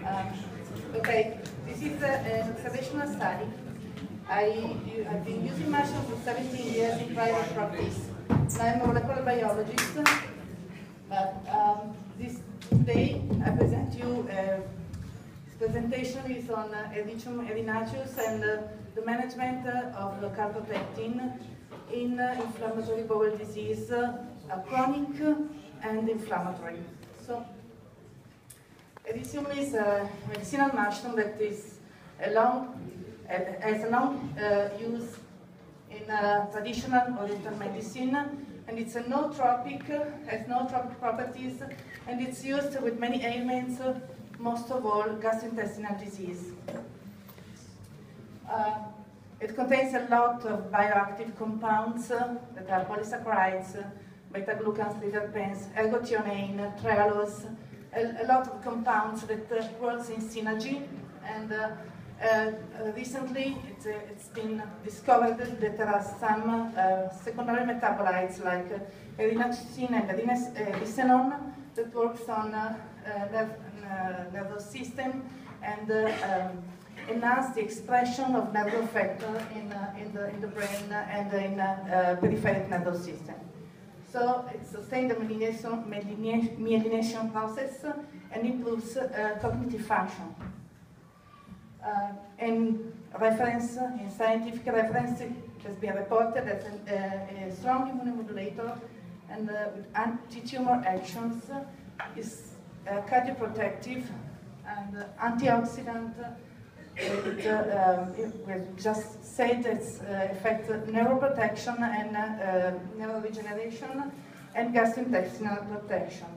Okay, this is an observational study. I've been using mushrooms for 17 years in private practice. I'm a molecular biologist, but today I present you, this presentation is on Hericium, erinaceus, and the management of calprotectin in inflammatory bowel disease, chronic and inflammatory. So, Hericium is a medicinal mushroom that is has a long use in traditional Oriental medicine, and it's a nootropic, has nootropic properties, and it's used with many ailments, most of all gastrointestinal disease. It contains a lot of bioactive compounds that are polysaccharides, beta-glucans, terpenes, ergothioneine, trehalose, a lot of compounds that works in synergy, and recently it's been discovered that there are some secondary metabolites like erinacin and ericenon that works on nervous system and enhance the expression of nerve factor in the brain and in peripheral nervous system. So it sustains the myelination process and improves cognitive function. In scientific reference, it has been reported as a strong immunomodulator and with anti-tumor actions, is cardioprotective and antioxidant. We just said it's affects neuroprotection and neuroregeneration and gastrointestinal protection.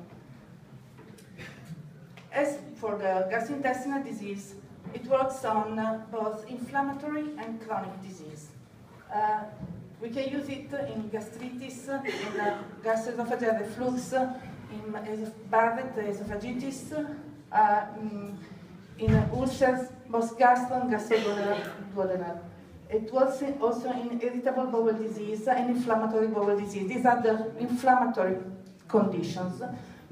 As for the gastrointestinal disease, it works on both inflammatory and chronic disease. We can use it in gastritis, in gastroesophageal reflux, in Barrett esophagitis, in ulcers, both gastro and gastroduodenal. It works also in irritable bowel disease and inflammatory bowel disease. These are the inflammatory conditions.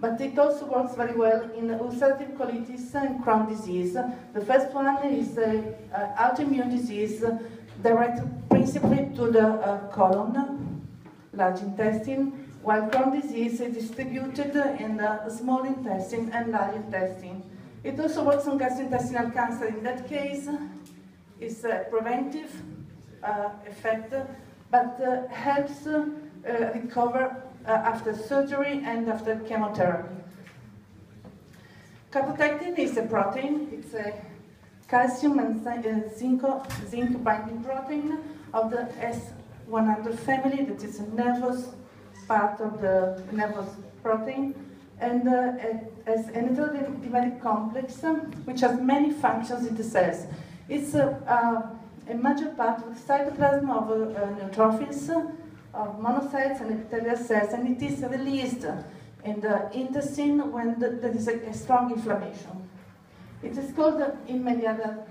But it also works very well in ulcerative colitis and Crohn's disease. The first one is autoimmune disease directed principally to the colon, large intestine, while Crohn's disease is distributed in the small intestine and large intestine. It also works on gastrointestinal cancer. In that case, it's a preventive effect, but helps recover after surgery and after chemotherapy. Calprotectin is a protein. It's a calcium and zinc binding protein of the S100 family, that is a nervous part of the nervous protein, and as an heterodimeric complex which has many functions in the cells. It's a major part of the cytoplasm of neutrophils, of monocytes and epithelial cells, and it is released in the intestine when there is a strong inflammation. It is called in many other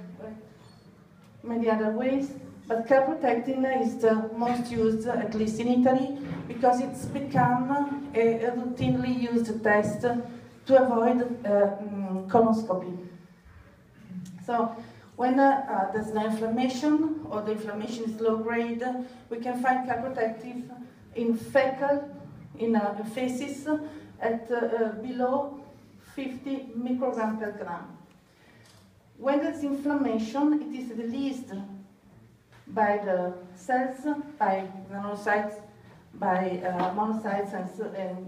ways, but calprotectin is the most used, at least in Italy, because it's become a routinely used test to avoid colonoscopy. So when there's no inflammation or the inflammation is low grade, we can find calprotectin in fecal, in feces at below 50 micrograms per gram. When there's inflammation, it is released by the cells, by granulocytes, by monocytes, and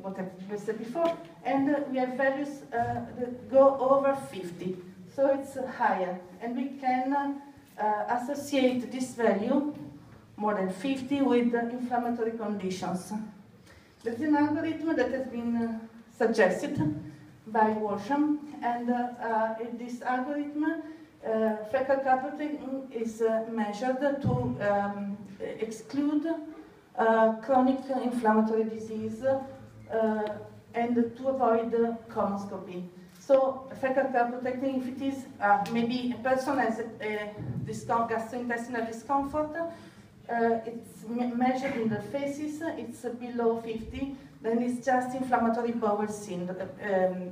what I said before, and we have values that go over 50. So it's higher, and we can associate this value, more than 50, with inflammatory conditions. There's an algorithm that has been suggested by Walsham, and in this algorithm, fecal calprotectin is measured to exclude chronic inflammatory disease and to avoid colonoscopy. So fecal calprotectin, if it is maybe a person has a gastrointestinal discomfort, it's measured in the feces, it's below 50, then it's just inflammatory bowel syndrome,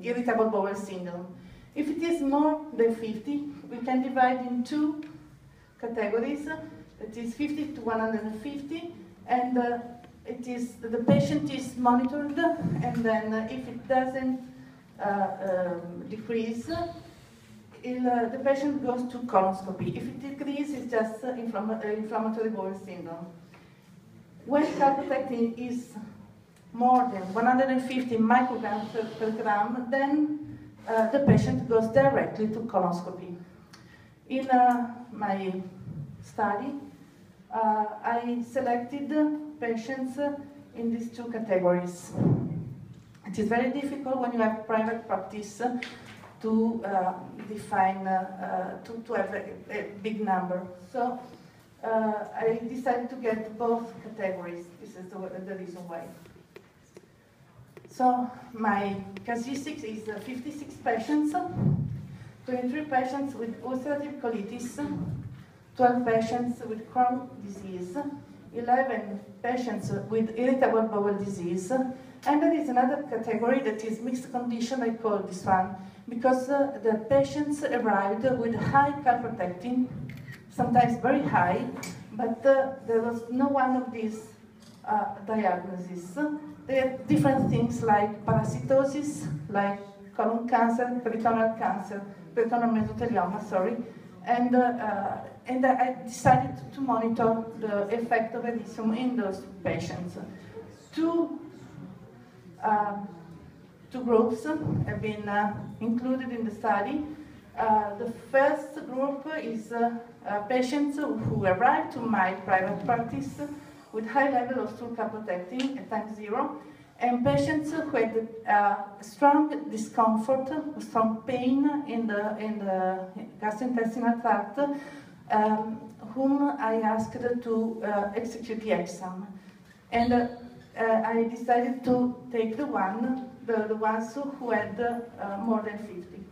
irritable bowel syndrome. If it is more than 50, we can divide in two categories. It is 50 to 150, and the patient is monitored, and then if it doesn't decrease, the patient goes to colonoscopy. If it decreases, it's just inflammatory bowel syndrome. When calprotectin is more than 150 micrograms per gram, then the patient goes directly to colonoscopy. In my study, I selected patients in these two categories. It is very difficult when you have private practice to define, to have a big number. So I decided to get both categories. This is the reason why. So my casuistics is 56 patients, 23 patients with ulcerative colitis, 12 patients with Crohn's disease, 11 patients with irritable bowel disease, and there is another category that is mixed condition. I call this one because the patients arrived with high calprotectin, sometimes very high, but there was no one of these diagnoses. There are different things like parasitosis, like colon cancer, peritoneal mesothelioma, sorry, and I decided to monitor the effect of Hericium in those patients. Two groups have been included in the study. The first group is patients who arrived to my private practice with high level of stool calprotectin at time 0, and patients who had strong discomfort, strong pain in the gastrointestinal tract, whom I asked to execute the exam. And I decided to take the ones who had more than 50.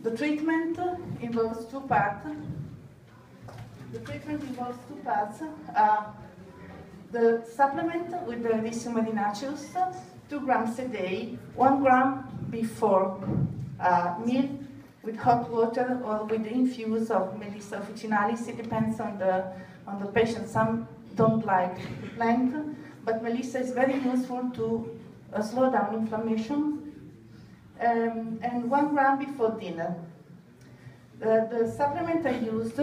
The treatment involves two parts. The supplement with the Hericium erinaceus, 2 grams a day, 1 gram before meal with hot water or with the infuse of Melissa officinalis. It depends on the patient. Some don't like the plant, but Melissa is very useful to slow down inflammation. And 1 gram before dinner. The supplement I used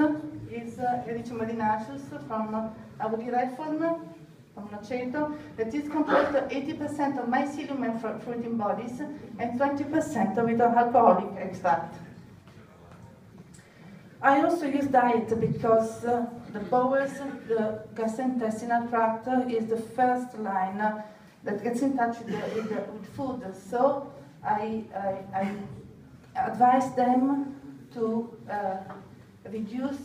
is Hericium erinaceus from Aurireform, from Noceto, that is composed of 80% of mycelium and fruiting bodies and 20% of alcoholic extract. I also use diet because the bowels, the gastrointestinal tract is the first line that gets in touch with food. So I advise them to reduce,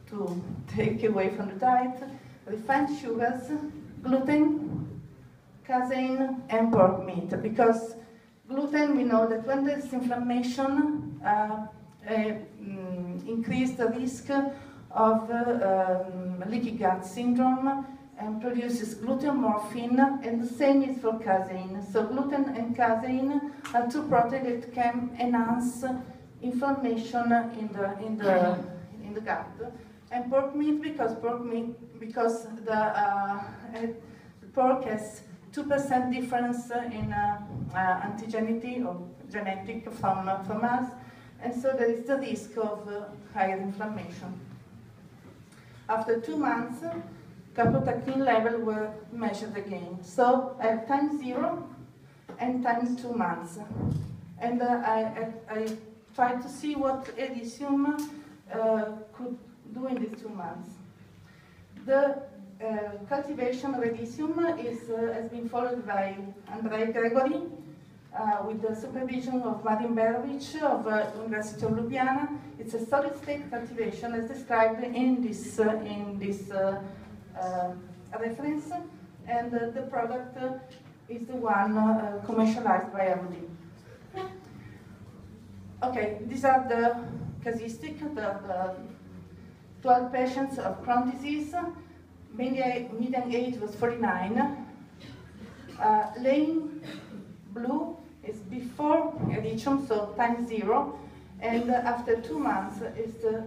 to take away from the diet, refined sugars, gluten, casein, and pork meat. Because gluten, we know that when there's inflammation, increase the risk of leaky gut syndrome and produces gluteomorphine, and the same is for casein. So gluten and casein are two proteins that can enhance inflammation in the gut. And pork meat because the pork has 2% difference in antigenity or genetic from us, and so there is the risk of higher inflammation. After 2 months, calprotectin level were measured again. So I have times 0 and times 2 months, and I tried to see what Hericium could do in these 2 months. The cultivation of Hericium has been followed by Andrei Gregory with the supervision of Martin Berovich of University of Ljubljana. It's a solid state cultivation as described in this reference, and the product is the one commercialized by RD. Okay, these are the casuistic, the 12 patients of Crohn's disease. Median age was 49. Lane blue is before Hericium, so time 0, and after 2 months is the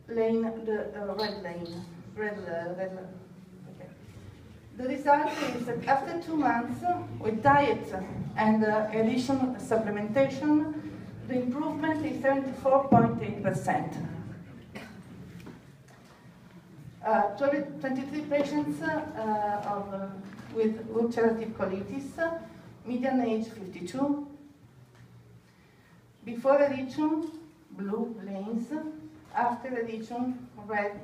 lane, the red lane, okay. The result is that after 2 months, with diet and Hericium supplementation, the improvement is 74.8%. 23 patients with ulcerative colitis, median age 52. Before Hericium, blue lanes. After Hericium, red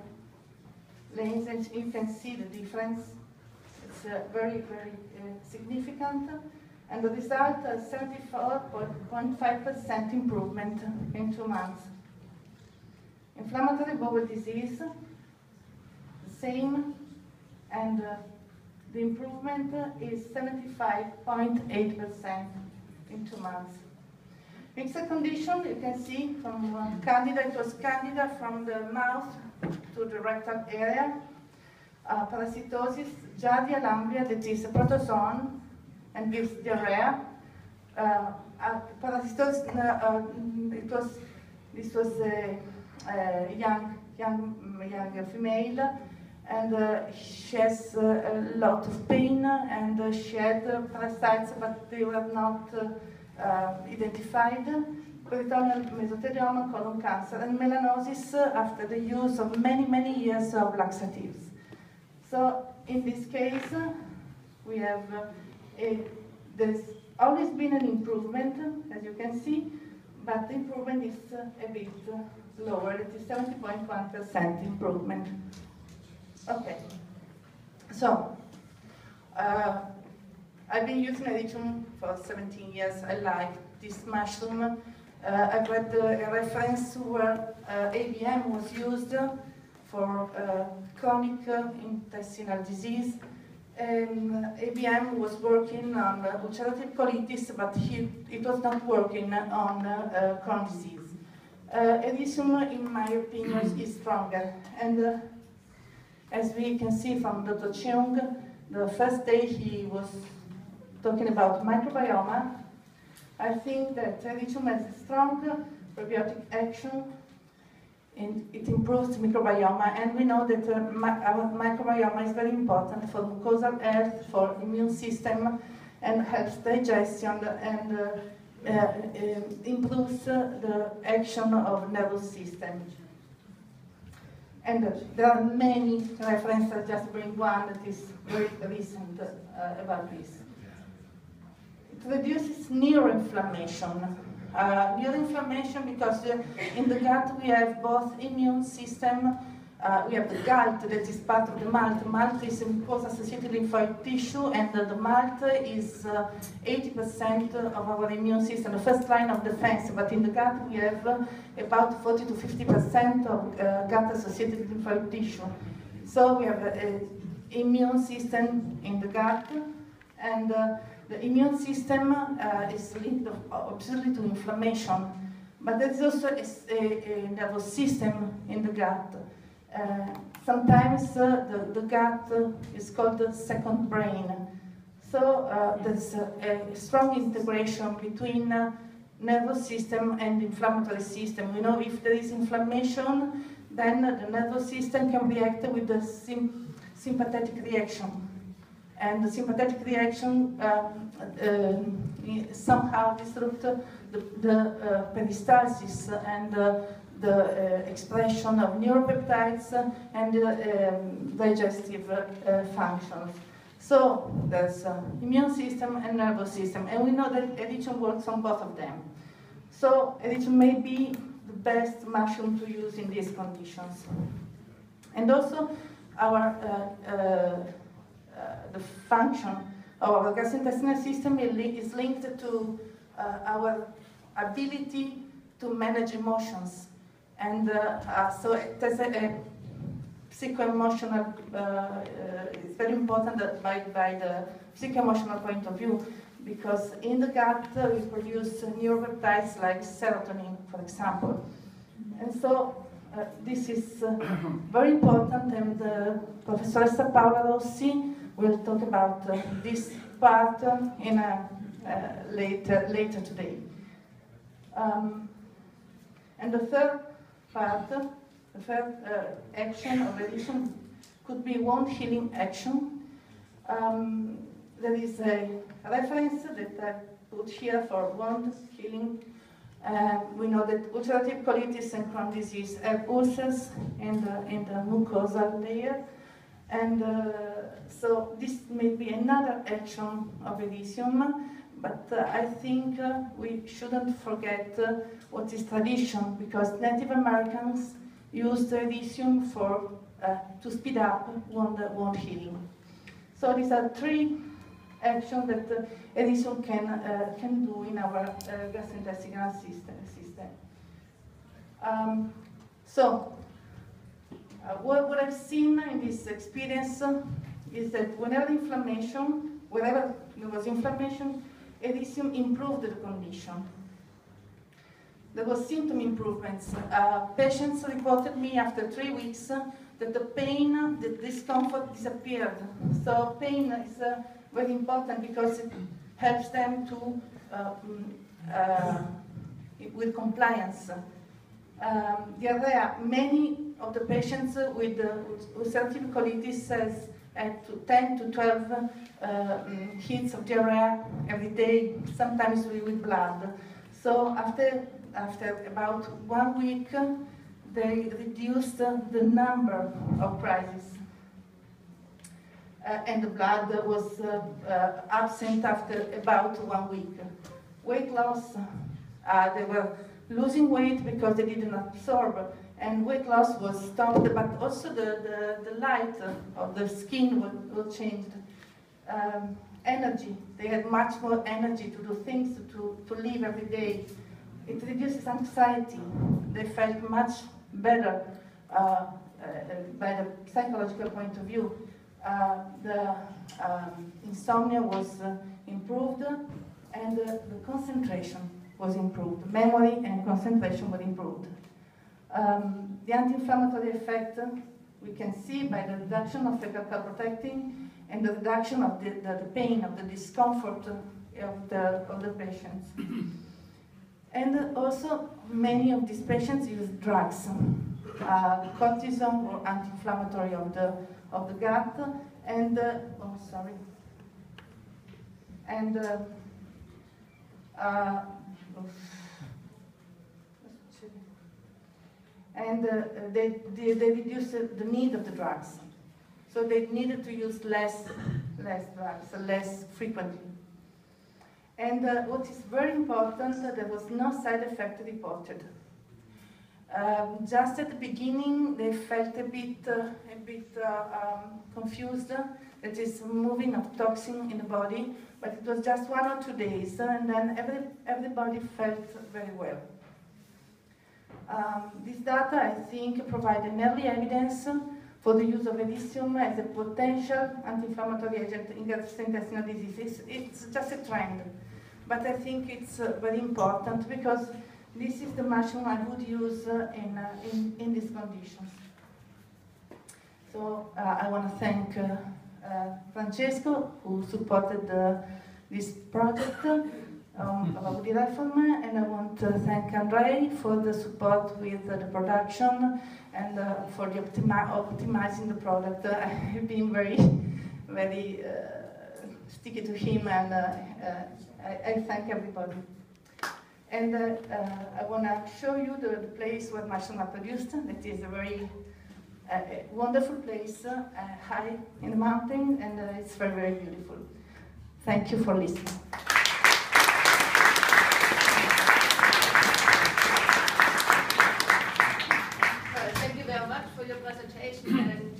lanes, and you can see the difference. It's very, very significant. And the result is 74.5% improvement in 2 months. Inflammatory bowel disease, the same, and the improvement is 75.8% in 2 months. Mixed condition, you can see from Candida, it was Candida from the mouth to the rectal area. Parasitosis, Giardia lamblia, that is a protozoan and gives diarrhea. Parasitosis, this was a young female, and she has a lot of pain, and she had parasites, but they were not identified. Peritoneal mesothelioma, colon cancer, and melanosis after the use of many years of laxatives. So in this case, we have there's always been an improvement, as you can see, but the improvement is a bit lower. It is 70.1% improvement. Okay, so I've been using Hericium for 17 years. I like this mushroom. I've read a reference where ABM was used for chronic intestinal disease. ABM was working on ulcerative colitis, but it was not working on Crohn's disease. Hericium, in my opinion, is stronger. And as we can see from Dr. Cheung, the first day he was talking about microbiome. I think that Hericium has a strong probiotic action, and it improves microbiome, and we know that our microbiome is very important for mucosal health, for immune system, and helps digestion, and improves the action of nervous system. And there are many references. I just bring one that is very recent about this. It reduces neuroinflammation. Neuroinflammation because in the gut we have both immune system, we have the galt that is part of the malt. Malt is a mucosa-associated lymphoid tissue, and the malt is 80% of our immune system, the first line of defense. But in the gut we have about 40 to 50% of gut-associated lymphoid tissue. So we have an immune system in the gut, and the immune system is linked obviously to inflammation, but there is also a nervous system in the gut. Sometimes the gut is called the second brain. So there's a strong integration between nervous system and inflammatory system. You know, if there is inflammation, then the nervous system can react with the sympathetic reaction. And the sympathetic reaction somehow disrupts the peristalsis and the expression of neuropeptides and digestive functions. So there's immune system and nervous system, and we know that Hericium works on both of them. So Hericium may be the best mushroom to use in these conditions. And also our the function of our gastrointestinal system is linked to our ability to manage emotions. And so there's a psycho-emotional, it's very important that by the psycho-emotional point of view, because in the gut we produce neuropeptides like serotonin, for example. And so this is very important, and Professor Paola Rossi will talk about this part in a later today. And the third part, the third action of ericium could be wound healing action. There is a reference that I put here for wound healing. We know that ulcerative colitis and Crohn's disease have ulcers in the mucosal layer. And so this may be another action of ericium, but I think we shouldn't forget what is tradition, because Native Americans used ericium for to speed up wound healing. So these are three actions that ericium can do in our gastrointestinal system. What I've seen in this experience is that whenever there was inflammation, ericium improved the condition. There was symptom improvements. Patients reported me after 3 weeks that the pain, the discomfort disappeared. So pain is very important because it helps them to with compliance. Diarrhea. Many of the patients with ulcerative colitis has had 10 to 12 hits of diarrhea every day, sometimes with blood. So after about 1 week, they reduced the number of crises. And the blood was absent after about 1 week. Weight loss, they were losing weight because they didn't absorb, and weight loss was stopped, but also the light of the skin was changed. Energy, they had much more energy to do things, to live every day. It reduces anxiety. They felt much better by the psychological point of view. The insomnia was improved, and the concentration was improved. Memory and concentration were improved. The anti-inflammatory effect we can see by the reduction of fecal calprotectin and the reduction of the pain, of the discomfort of the patients. And also, many of these patients use drugs, cortisone or anti-inflammatory of the gut, and they reduced the need of the drugs. So they needed to use less drugs, less frequently. And what is very important, there was no side effect reported. Just at the beginning, they felt a bit confused. That is moving of toxin in the body, but it was just 1 or 2 days, and then everybody felt very well. This data, I think, provide an early evidence for the use of ericium as a potential anti-inflammatory agent in gastrointestinal diseases. It's just a trend, but I think it's very important because this is the mushroom I would use in these conditions. So I want to thank Francesco, who supported this project about the reform, and I want to thank Andrei for the support with the production and for the optimizing the product. I've been very sticky to him, and I thank everybody. And I want to show you the place where mushrooms are produced. That is a very wonderful place, high in the mountain, and it's very, very beautiful. Thank you for listening. Thank you very much for your presentation and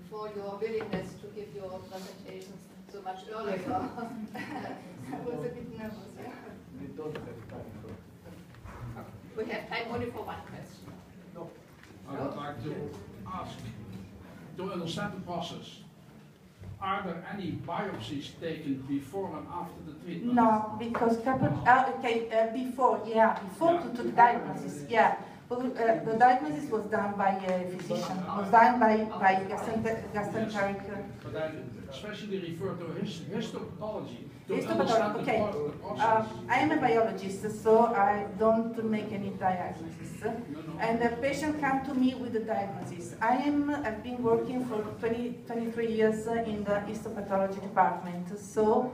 for your willingness to give your presentations so much earlier. I was a bit nervous. Yeah. We don't have time for. We have time only for one question. No. I would like to ask, to understand the process, are there any biopsies taken before and after the treatment? No, because before to the diagnosis, yeah. The diagnosis was done by a physician, was done by gastroenteric. But I especially refer to histopathology. To Histopathology, understand okay. the process. I am a biologist, so I don't make any diagnosis. And the patient come to me with the diagnosis. I've been working for 23 years in the histopathology department, so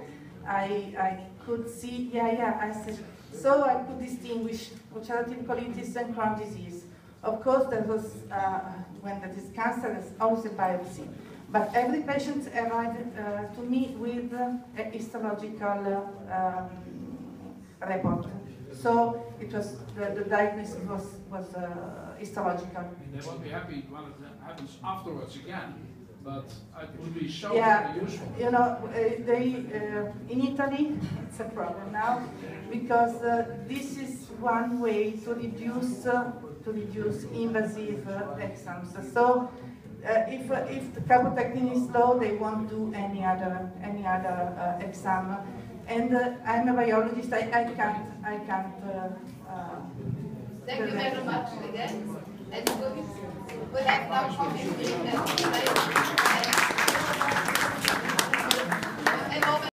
I could see, so I could distinguish ulcerative colitis and Crohn's disease. Of course, there was, when that is cancer, there's always a biopsy. But every patient arrived to me with a histological report. So it was, the diagnosis was histological. They won't be happy when it happens afterwards again, but it would be so very useful. You know, in Italy, it's a problem now, because this is one way to reduce invasive exams. So if the calprotectin is low, they won't do any other exam. And I'm a biologist. I can't. Thank you very much again. And we'll have now coffee.